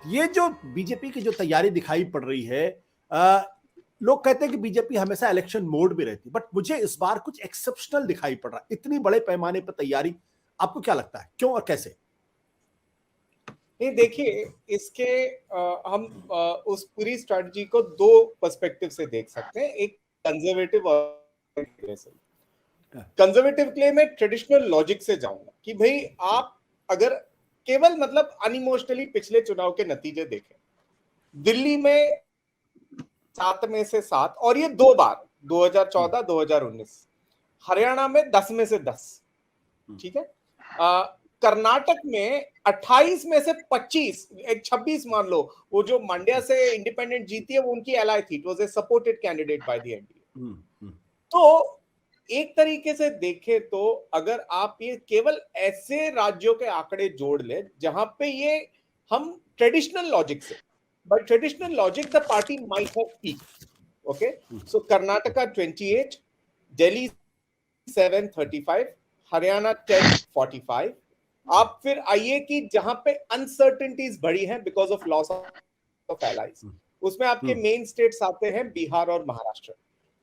ये जो बीजेपी की जो तैयारी दिखाई पड़ रही है, लोग कहते हैं कि बीजेपी हमेशा इलेक्शन मोड में रहती है, बट मुझे इस बार कुछ एक्सेप्शनल दिखाई पड़ रहा है, इतनी बड़े पैमाने पर तैयारी। आपको क्या लगता है, क्यों और कैसे? नहीं, देखिए, इसके हम उस पूरी स्ट्रेटजी को दो पर्सपेक्टिव से देख सकते हैं, एक कंजर्वेटिव और एग्रेसिव। कंजर्वेटिव के लिए मैं ट्रेडिशनल लॉजिक से जाऊंगा कि भाई आप अगर केवल मतलब अनइमोशनली पिछले चुनाव के नतीजे देखें, दिल्ली में 7 में से 7, और ये 2 बार 2014 2019, हरियाणा में 10 में से 10, ठीक है। कर्नाटक में 28 में से 25, एक 26 मान लो, वो जो मंड्या से इंडिपेंडेंट जीती है वो उनकी एलाई थी, it was a supported candidate by the NDA. तो एक तरीके से देखें तो अगर आप ये केवल ऐसे राज्यों के आंकड़े जोड़ ले जहां पे ये हम ट्रेडिशनल लॉजिक से, by traditional logic the party might have peaked, okay. So Karnataka 28, Delhi 735, Haryana 1045। आप फिर आइए कि जहां पे अनसर्टेनिटीज बढ़ी हैं because of loss of allies, उसमें आपके मेन स्टेट्स आते हैं बिहार और महाराष्ट्र।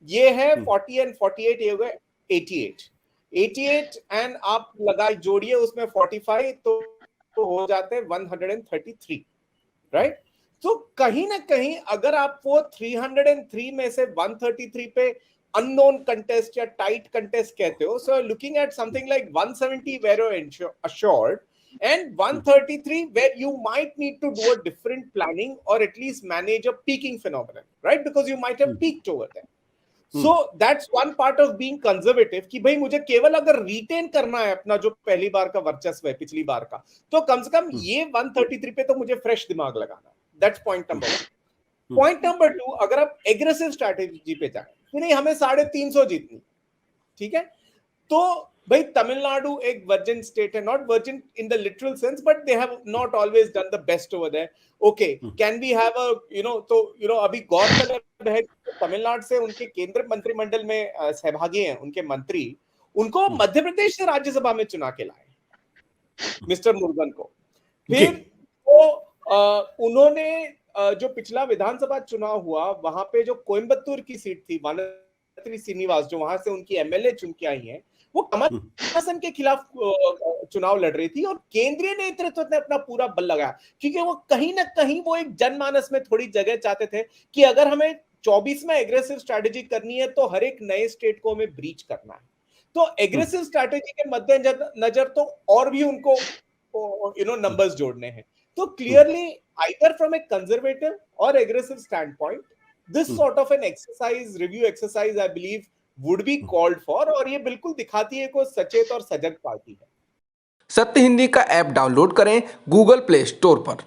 ये है 40 एंड 48, ये हो गए 88 एंड आप लगाए जोड़िए उसमें 45, तो हो जाते हैं 133, राइट। तो कहीं ना कहीं अगर आप वो 303 में से 133 पे अननोन कंटेस्ट या टाइट कंटेस्ट कहते हो, so looking at something like 170 were assured and 133 where you might need to do a different planning or at least manage a peaking phenomenon, right? Because you might have peaked over there. So that's one part of being conservative कि भाई मुझे केवल अगर retain करना है अपना जो पहली बार का वर्चस्व है पिछली बार का, तो कम से कम ये 133 पे तो मुझे फ्रेश दिमाग लगाना है। That's point number 1। Point number 2, अगर आप एग्रेसिव स्ट्रैटेजी पे जाए कि नहीं हमें 350 जीतनी, ठीक है, तो भाई तमिलनाडु एक वर्जिन स्टेट है, not virgin in the literal sense but they have not always done the best over there, okay. Can we have a तो अभी गौरतलब है तमिलनाडु से उनके केंद्र मंत्रिमंडल में सहभागी हैं उनके मंत्री, उनको मध्य प्रदेश से राज्यसभा में चुना के लाए मिस्टर मुरुगन को। फिर वो उन्होंने जो पिछला विधानसभा चुनाव हुआ वहां पे जो कोयम्बतूर की सीट थी, वानथी श्रीनिवास जो वहां से उनकी एमएलए चुन के आई हैं, वो कमल हासन के खिलाफ चुनाव लड़ रही थी और केंद्रीय नेतृत्व ने अपना पूरा बल लगाया क्योंकि वो कहीं ना कहीं वो एक जनमानस में थोड़ी जगह चाहते थे कि अगर हमें 24 में एग्रेसिव स्ट्रैटेजी करनी है तो हर एक नए स्टेट को हमें ब्रीच करना है। तो एग्रेसिव स्ट्रैटेजी के मद्देनजर तो और भी उनको नंबर्स जोड़ने हैं। तो clearly either from a conservative or aggressive standpoint, this sort of an exercise, review exercise, I believe would be called for, और ये बिल्कुल दिखाती है कोई सचेत और सजग पार्टी है। सत्य हिंदी का ऐप डाउनलोड करें गूगल प्ले स्टोर पर।